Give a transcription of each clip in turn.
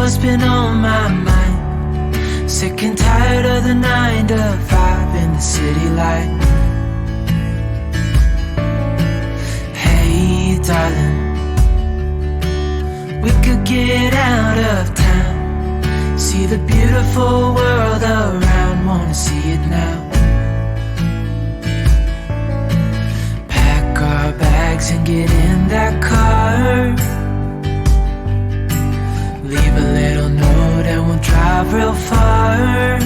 what's been on my mind. Sick and tired of the 9 to 5 in the city light. Hey darling, we could get out of town, see the beautiful world around, wanna see it now. Pack our bags and get in that car, leave a little note and we'll drive real far.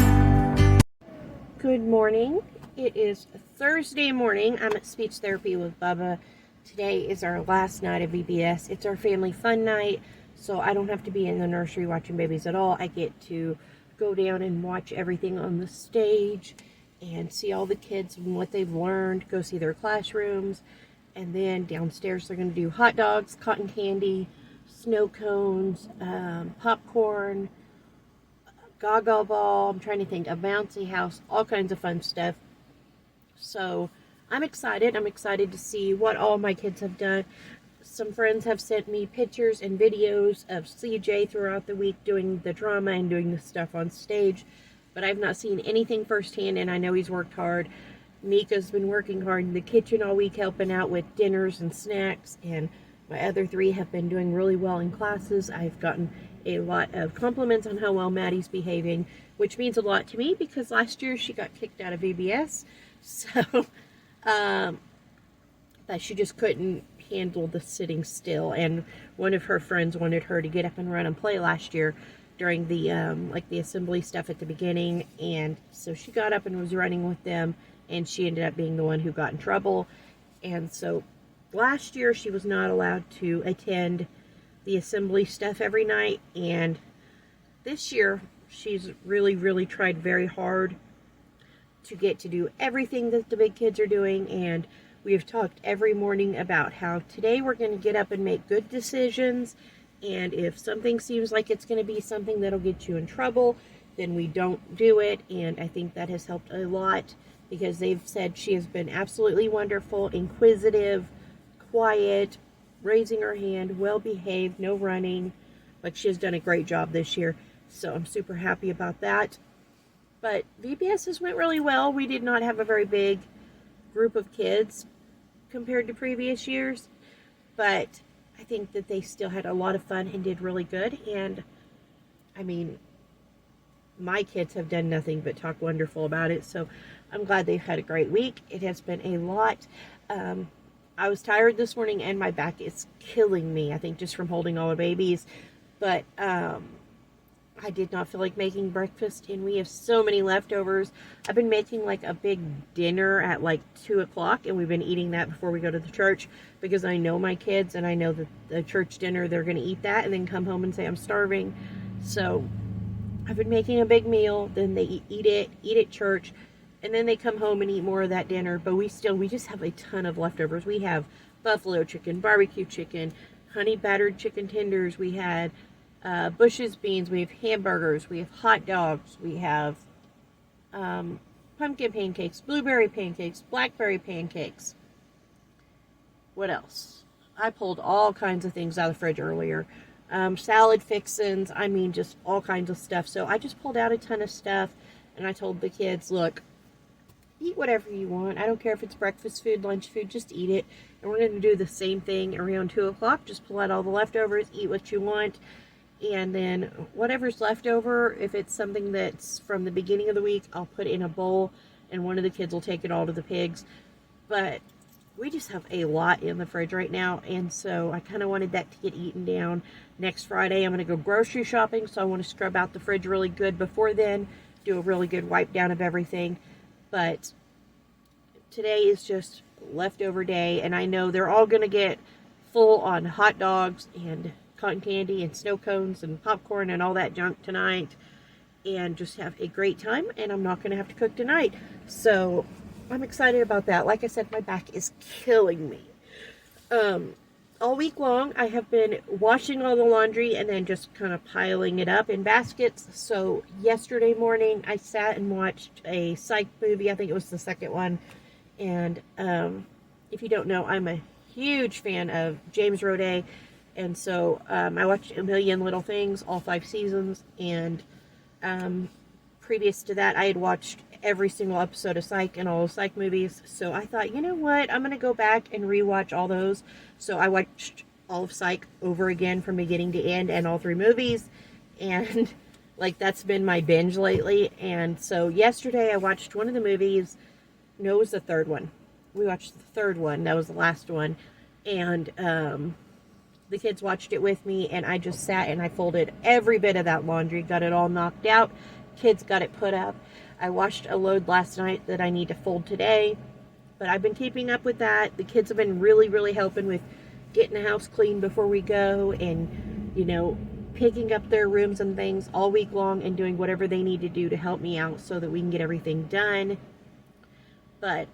Good morning. It is Thursday morning. I'm at speech therapy with Bubba. Today is our last night of VBS. It's our family fun night, so I don't have to be in the nursery watching babies at all. I get to go down and watch everything on the stage and see all the kids and what they've learned, go see their classrooms, and then downstairs they're going to do hot dogs, cotton candy, snow cones, popcorn, gaga ball, I'm trying to think, a bouncy house, all kinds of fun stuff. So I'm excited. I'm excited to see what all my kids have done. Some friends have sent me pictures and videos of CJ throughout the week doing the drama and doing the stuff on stage, but I've not seen anything firsthand, and I know he's worked hard. Mika's been working hard in the kitchen all week helping out with dinners and snacks, and my other 3 have been doing really well in classes. I've gotten a lot of compliments on how well Maddie's behaving, which means a lot to me because last year she got kicked out of VBS. So, that she just couldn't handle the sitting still. And one of her friends wanted her to get up and run and play last year during the, like the assembly stuff at the beginning. And so she got up and was running with them, and she ended up being the one who got in trouble. And so last year she was not allowed to attend the assembly stuff every night, and this year she's really tried very hard to get to do everything that the big kids are doing. And we have talked every morning about how today we're going to get up and make good decisions, and if something seems like it's going to be something that'll get you in trouble, then we don't do it. And I think that has helped a lot because they've said she has been absolutely wonderful, inquisitive, quiet, raising her hand, well behaved, no running. Like, she has done a great job this year, so I'm super happy about that. But VBSs went really well. We did not have a very big group of kids compared to previous years, but I think that they still had a lot of fun and did really good. And I mean, my kids have done nothing but talk wonderful about it, so I'm glad they've had a great week. It has been a lot. I was tired this morning and my back is killing me, I think just from holding all the babies, but I did not feel like making breakfast, and we have so many leftovers. I've been making like a big dinner at like 2 o'clock, and we've been eating that before we go to the church because I know my kids and I know that the church dinner, they're going to eat that and then come home and say I'm starving. So I've been making a big meal, then they eat at church, and then they come home and eat more of that dinner. But we just have a ton of leftovers. We have buffalo chicken, barbecue chicken, honey battered chicken tenders. We had Bush's beans. We have hamburgers. We have hot dogs. We have pumpkin pancakes, blueberry pancakes, blackberry pancakes. What else? I pulled all kinds of things out of the fridge earlier. Salad fixins. I mean, just all kinds of stuff. So I just pulled out a ton of stuff, and I told the kids, look, eat whatever you want. I don't care if it's breakfast food, lunch food, just eat it. And we're going to do the same thing around 2 o'clock. Just pull out all the leftovers, eat what you want. And then whatever's left over, if it's something that's from the beginning of the week, I'll put it in a bowl, and one of the kids will take it all to the pigs. But we just have a lot in the fridge right now, and so I kind of wanted that to get eaten down. Next Friday, I'm going to go grocery shopping, so I want to scrub out the fridge really good before then, do a really good wipe down of everything. But today is just leftover day, and I know they're all going to get full on hot dogs and cotton candy and snow cones and popcorn and all that junk tonight, and just have a great time. And I'm not going to have to cook tonight, so I'm excited about that. Like I said, my back is killing me. All week long I have been washing all the laundry and then just kind of piling it up in baskets. So yesterday morning I sat and watched a psych movie. I think it was the second one. And if you don't know, I'm a huge fan of James Roday, And so I watched A Million Little Things, all 5 seasons, and previous to that, I had watched every single episode of Psych and all the Psych movies. So I thought, you know what? I'm going to go back and rewatch all those. So I watched all of Psych over again from beginning to end and all 3 movies. And like that's been my binge lately. And so yesterday I watched one of the movies. No, it was the 3rd one. We watched the 3rd one. That was the last one. And the kids watched it with me. And I just sat and I folded every bit of that laundry. Got it all knocked out. Kids got it put up. I washed a load last night that I need to fold today, but I've been keeping up with that. The kids have been really, really helping with getting the house clean before we go and, you know, picking up their rooms and things all week long and doing whatever they need to do to help me out so that we can get everything done. But,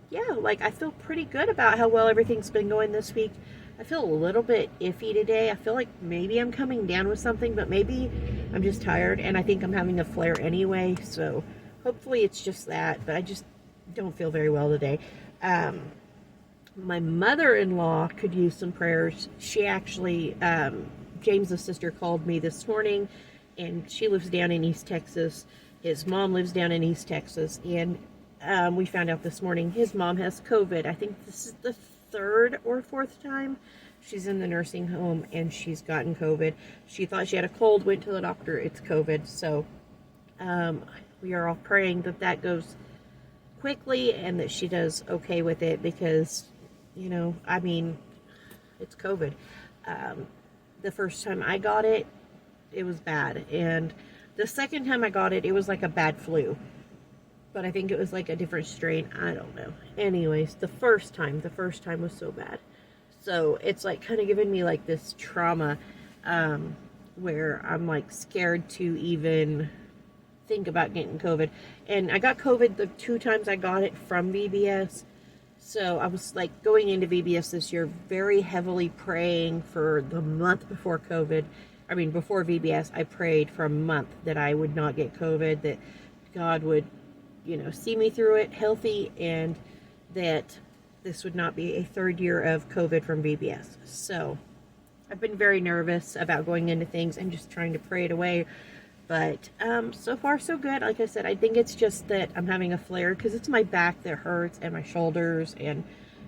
yeah, like I feel pretty good about how well everything's been going this week. I feel a little bit iffy today. I feel like maybe I'm coming down with something, but maybe I'm just tired, and I think I'm having a flare anyway, so hopefully it's just that, but I just don't feel very well today. My mother-in-law could use some prayers. She actually, James's sister called me this morning, and she lives down in East Texas. His mom lives down in East Texas, and we found out this morning his mom has COVID. I think this is the 3rd or 4th time she's in the nursing home and she's gotten COVID. She thought she had a cold, went to the doctor, it's COVID. So we are all praying that that goes quickly and that she does okay with it because, you know, I mean, it's COVID. The first time I got it, it was bad. And the second time I got it, it was like a bad flu. But I think it was like a different strain. I don't know. Anyways, the first time was so bad. So it's like kind of giving me like this trauma where I'm like scared to even think about getting COVID. And I got COVID the 2 times I got it from VBS. So I was like going into VBS this year very heavily praying for the month before COVID. I mean, before VBS, I prayed for a month that I would not get COVID, that God would, you know, see me through it healthy, and that this would not be a 3rd year of COVID from VBS. So I've been very nervous about going into things and just trying to pray it away. But so far so good. Like I said, I think it's just that I'm having a flare because it's my back that hurts and my shoulders and,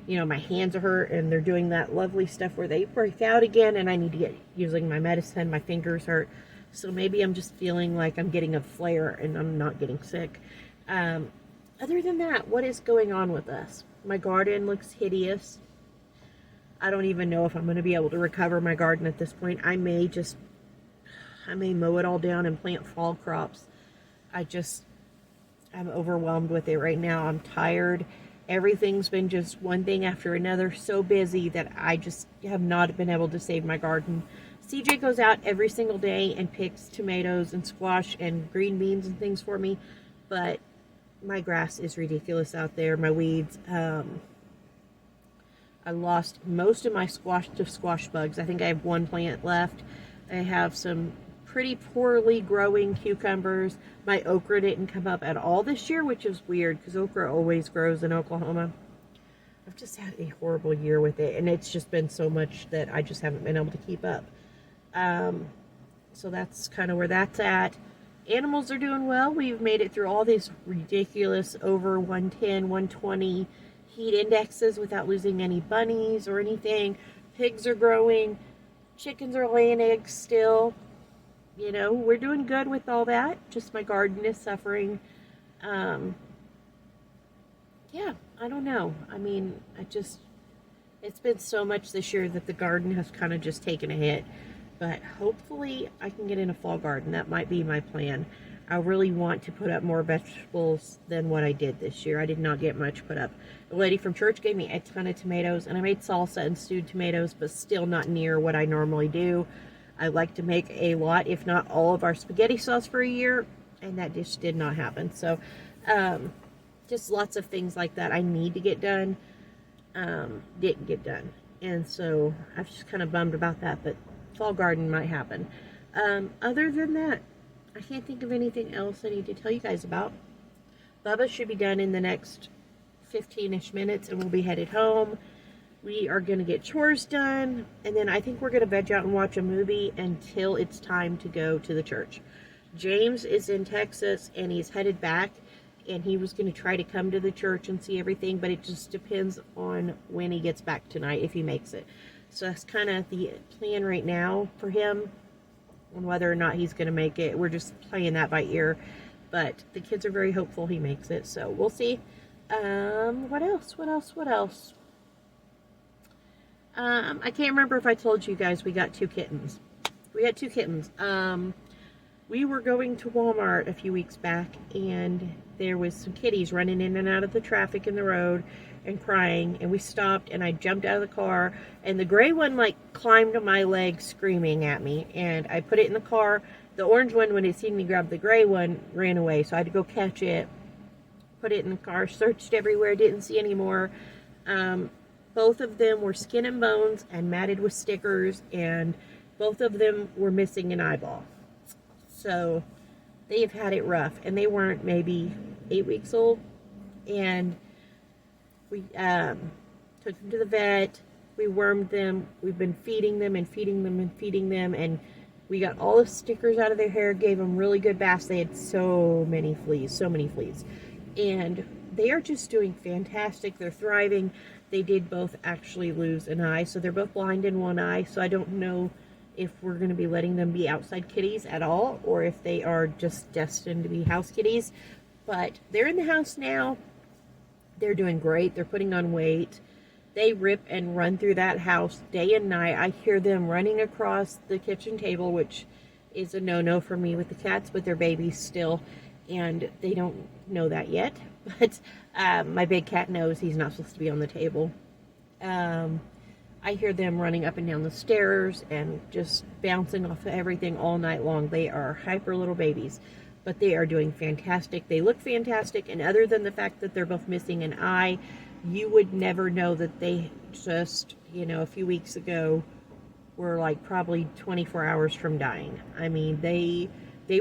you know, my hands are hurt and they're doing that lovely stuff where they break out again and I need to get using my medicine. My fingers hurt. So maybe I'm just feeling like I'm getting a flare and I'm not getting sick. Other than that, what is going on with us? My garden looks hideous. I don't even know if I'm going to be able to recover my garden at this point. I may mow it all down and plant fall crops. I'm overwhelmed with it right now. I'm tired. Everything's been just one thing after another, so busy that I just have not been able to save my garden. CJ goes out every single day and picks tomatoes and squash and green beans and things for me, but my grass is ridiculous out there. My weeds. I lost most of my squash to squash bugs. I think I have 1 plant left. I have some pretty poorly growing cucumbers. My okra didn't come up at all this year, which is weird because okra always grows in Oklahoma. I've just had a horrible year with it, and it's just been so much that I just haven't been able to keep up. So that's kind of where that's at. Animals are doing well. We've made it through all these ridiculous over 110, 120 heat indexes without losing any bunnies or anything. Pigs are growing. Chickens are laying eggs still. You know, we're doing good with all that. Just my garden is suffering. Yeah, I don't know. I mean, it's been so much this year that the garden has kind of just taken a hit. But hopefully I can get in a fall garden. That might be my plan. I really want to put up more vegetables than what I did this year. I did not get much put up. The lady from church gave me a ton of tomatoes, and I made salsa and stewed tomatoes, but still not near what I normally do. I like to make a lot, if not all, of our spaghetti sauce for a year, and that just did not happen. So, just lots of things like that I need to get done, didn't get done. And so, I was just kind of bummed about that, but fall garden might happen. Other than that, I can't think of anything else I need to tell you guys about. Bubba should be done in the next 15-ish minutes, and we'll be headed home. We are going to get chores done, and then I think we're going to veg out and watch a movie until it's time to go to the church. James is in Texas, and he's headed back, and he was going to try to come to the church and see everything, but it just depends on when he gets back tonight, if he makes it. So that's kind of the plan right now for him, on whether or not he's going to make it. We're just playing that by ear, but the kids are very hopeful he makes it, so we'll see. What else? I can't remember if I told you guys we got 2 kittens. We had 2 kittens. We were going to Walmart a few weeks back, and there was some kitties running in and out of the traffic in the road and crying, and we stopped, and I jumped out of the car, and the gray one like climbed on my leg screaming at me, and I put it in the car. The orange one, when it seen me grab the gray one, ran away, so I had to go catch it, put it in the car, searched everywhere, didn't see any more. Both of them were skin and bones and matted with stickers, and both of them were missing an eyeball. So they've had it rough, and they weren't maybe 8 weeks old. And we took them to the vet. We wormed them. We've been feeding them and feeding them and feeding them, and we got all the stickers out of their hair, gave them really good baths. They had so many fleas. And they are just doing fantastic. They're thriving. They did both actually lose an eye, so they're both blind in one eye, so I don't know if we're going to be letting them be outside kitties at all, or if they are just destined to be house kitties. But they're in the house now. They're doing great. They're putting on weight. They rip and run through that house day and night. I hear them running across the kitchen table, which is a no-no for me with the cats, but they're babies still, and they don't know that yet. But my big cat knows he's not supposed to be on the table. I hear them running up and down the stairs and just bouncing off of everything all night long. They are hyper little babies, but they are doing fantastic. They look fantastic, and other than the fact that they're both missing an eye, you would never know that they just, a few weeks ago were like probably 24 hours from dying. I mean, they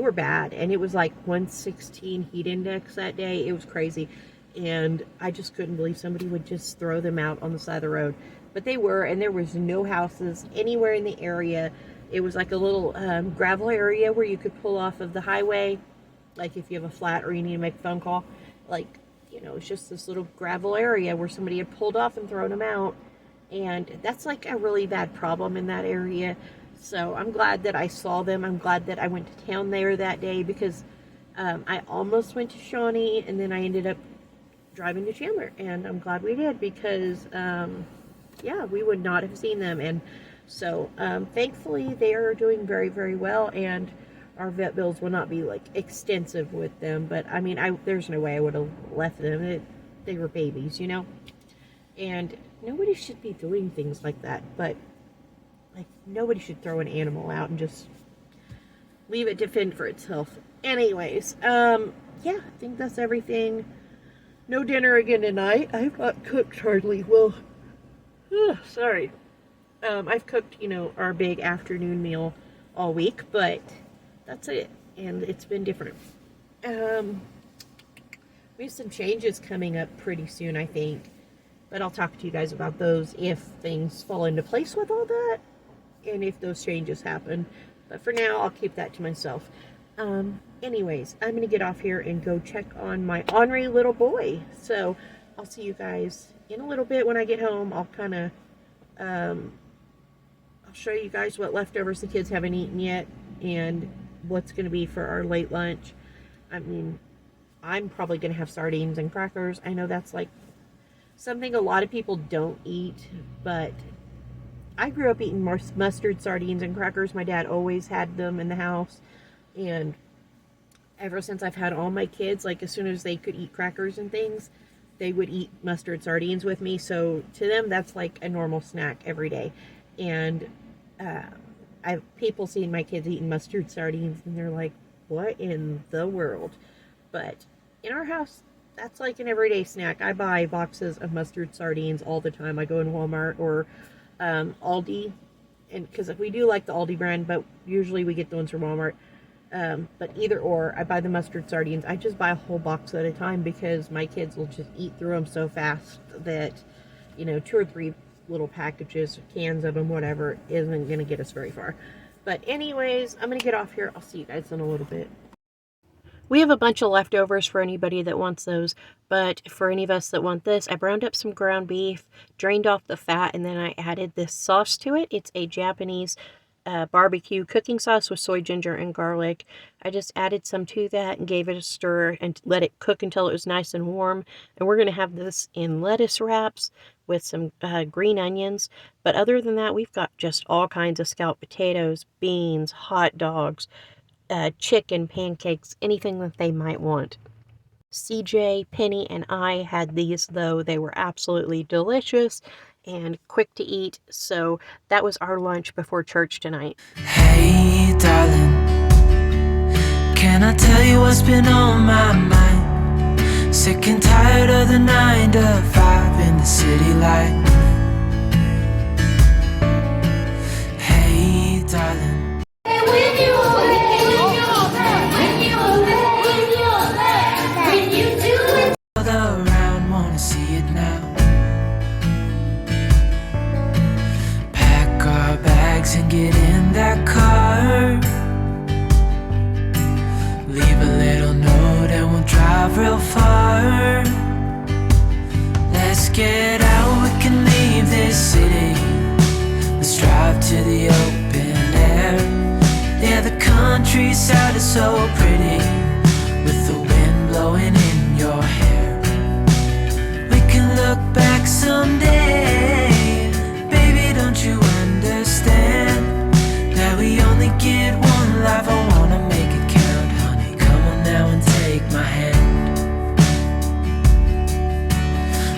were bad, and it was like 116 heat index that day. It was crazy, and I just couldn't believe somebody would just throw them out on the side of the road. But they were, and there was no houses anywhere in the area. It was like a little gravel area where you could pull off of the highway, like if you have a flat or you need to make a phone call. Like, it's just this little gravel area where somebody had pulled off and thrown them out, and that's like a really bad problem in that area. So I'm glad that I saw them. I'm glad that I went to town there that day, because I almost went to Shawnee, and then I ended up driving to Chandler, and I'm glad we did, because yeah, we would not have seen them. And so thankfully they are doing very, very well, and our vet bills will not be like extensive with them. But I mean, there's no way I would have left them. They were babies, and nobody should be doing things like that. But like, nobody should throw an animal out and just leave it to fend for itself. Anyways, yeah, I think that's everything. No dinner again tonight. I've not cooked hardly. Well, sorry. I've cooked, our big afternoon meal all week, but that's it. And it's been different. We have some changes coming up pretty soon, I think. But I'll talk to you guys about those if things fall into place with all that, and if those changes happen. But for now, I'll keep that to myself. Anyways, I'm going to get off here and go check on my ornery little boy. So I'll see you guys in a little bit when I get home. I'll kind of, I'll show you guys what leftovers the kids haven't eaten yet, and what's going to be for our late lunch. I mean, I'm probably going to have sardines and crackers. I know that's like something a lot of people don't eat, but I grew up eating mustard sardines and crackers. My dad always had them in the house, and ever since I've had all my kids, like as soon as they could eat crackers and things, they would eat mustard sardines with me. So to them, that's like a normal snack every day. And people seeing my kids eating mustard sardines, and they're like, what in the world? But in our house, that's like an everyday snack. I buy boxes of mustard sardines all the time. I go in Walmart or Aldi, and because we do like the Aldi brand, but usually we get the ones from Walmart. But either or, I buy the mustard sardines. I just buy a whole box at a time, because my kids will just eat through them so fast that, 2 or 3 little packages, cans of them, whatever, isn't going to get us very far. But anyways, I'm going to get off here. I'll see you guys in a little bit. We have a bunch of leftovers for anybody that wants those, but for any of us that want this, I browned up some ground beef, drained off the fat, and then I added this sauce to it. It's a Japanese barbecue cooking sauce with soy, ginger, and garlic. I just added some to that and gave it a stir and let it cook until it was nice and warm. And we're going to have this in lettuce wraps with some green onions. But other than that, we've got just all kinds of scalloped potatoes, beans, hot dogs, chicken, pancakes, anything that they might want. CJ, Penny, and I had these, though. They were absolutely delicious and quick to eat, so that was our lunch before church tonight. Hey darling, can I tell you what's been on my mind? Sick and tired of the 9 to 5 in the city life. Hey darling, around, wanna see it now. Pack our bags and get in that car. Leave a little note and we'll drive real far. Let's get out, we can leave this city. Let's drive to the open air. Yeah, the countryside is so pretty, with the wind blowing in your hair. We can look back someday. Baby, don't you understand that we only get one life? I wanna make it count, honey. Come on now and take my hand.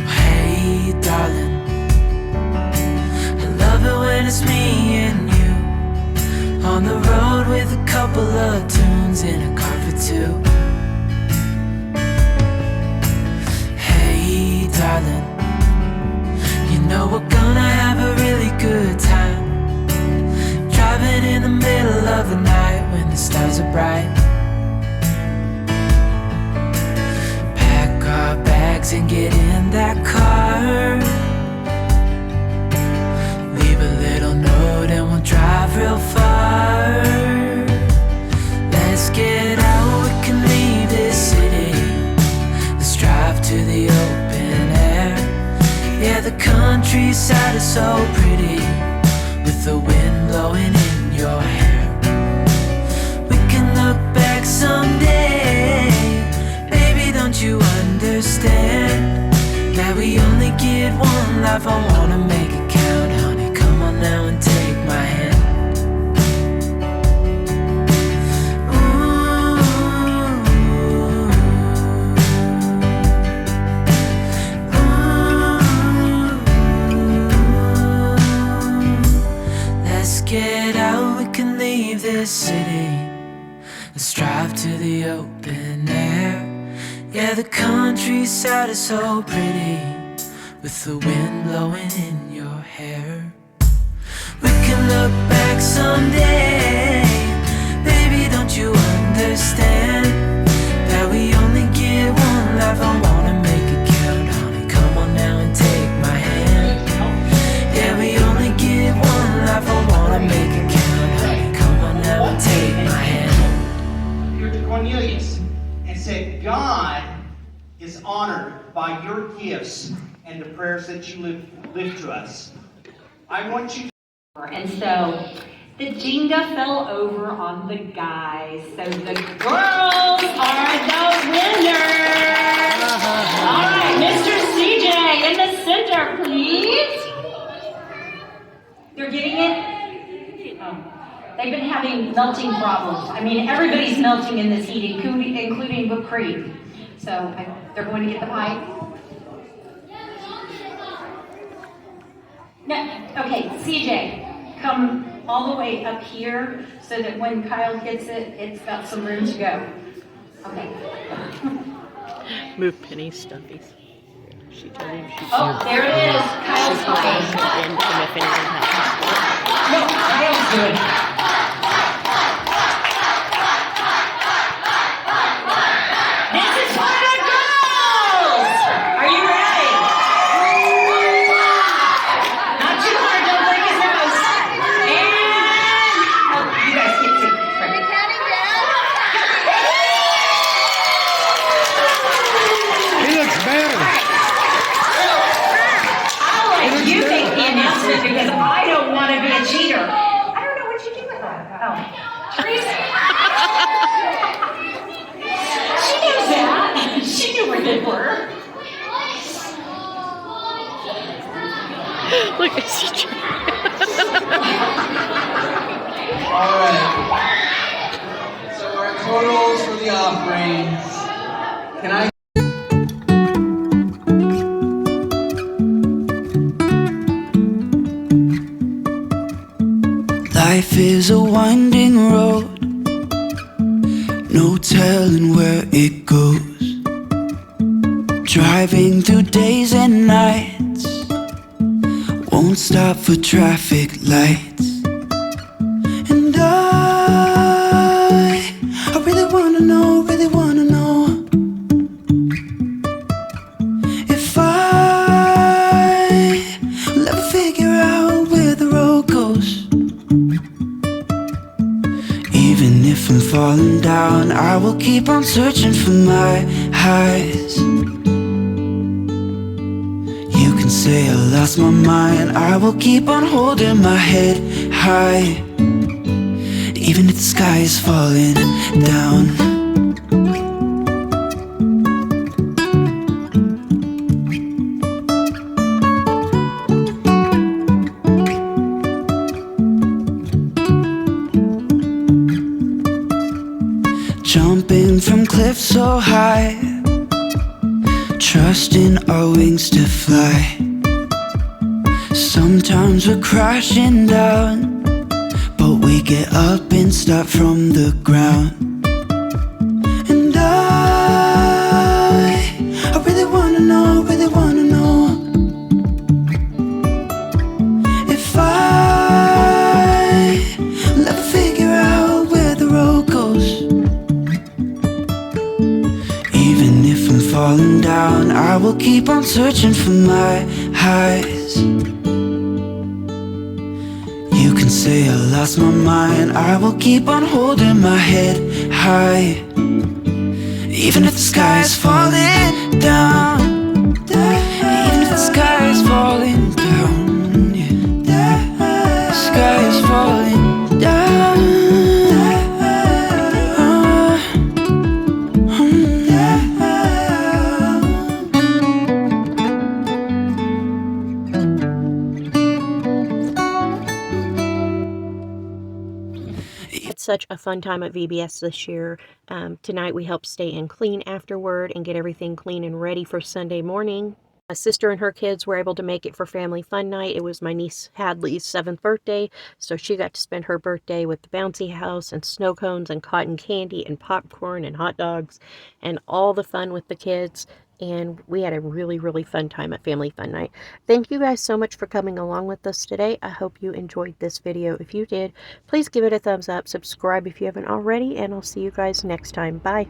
Hey darling, I love it when it's me and you on the road with a couple of tunes in a car for two. Hey darling, you know we're gonna have a really good time, driving in the middle of the night when the stars are bright. Pack our bags and get in that car. Leave a little note and we'll drive real far. Let's get out, we can leave this city. Let's drive to the open air. Yeah, the countryside is so pretty, with the wind blowing in your hair. We can look back someday. Baby, don't you understand that we only get one life? I wanna make it count, honey. Come on now and take my hand. Get out, we can leave this city. Let's drive to the open air. Yeah, the countryside is so pretty, with the wind blowing in your hair. We can look back someday. Baby, don't you understand that we only get one life? I wanna make it count, honey. Come on now and take my hand. Yeah, we only get one life. I wanna make it count, honey. Come on now and take my hand. Here to Cornelius and said, God is honored by your gifts and the prayers that you lift to us. I want you. And so the Jenga fell over on the guys. So the girls are the winners. All right, Mr. CJ in the center, please. They're getting it? Oh. They've been having melting problems. I mean, everybody's melting in this heat, including whipped cream. So they're going to get the pie. No, okay, CJ, come all the way up here so that when Kyle gets it, it's got some room to go. Okay. Move Penny's stuffies. She told him she's Oh, there it is. Kyle's okay. No, Kyle's good. This is for the girls! Are you ready? cheater. I don't know what you do with that. Oh. Teresa. She knows that. She knew where they were. Look at CJ. All right. So our totals for the offerings. Can I? Life is a winding road, no telling where it goes. Driving through days and nights, won't stop for traffic lights. And I really wanna know, if I will ever figure out where the road goes. Even if I'm falling down, I will keep on searching for my highs. You can say I lost my mind, I will keep on holding my head high. Even if the sky is falling down. Jumping from cliffs so high, trusting our wings to fly. Sometimes we're crashing down, but we get up and start from the ground. And I really wanna know, if I will ever figure out where the road goes. Even if I'm falling down, I will keep on searching for my highs. You can say I lost my mind, I will keep on holding my head high. Even if the sky is falling down, even if the sky is falling down, yeah. The sky is falling down. It's such a fun time at VBS this year. Tonight we helped stay in clean afterward and get everything clean and ready for Sunday morning. My sister and her kids were able to make it for family fun night. It was my niece Hadley's 7th birthday, so she got to spend her birthday with the bouncy house and snow cones and cotton candy and popcorn and hot dogs and all the fun with the kids. And we had a really, really fun time at Family Fun Night. Thank you guys so much for coming along with us today. I hope you enjoyed this video. If you did, please give it a thumbs up, subscribe if you haven't already, and I'll see you guys next time. Bye.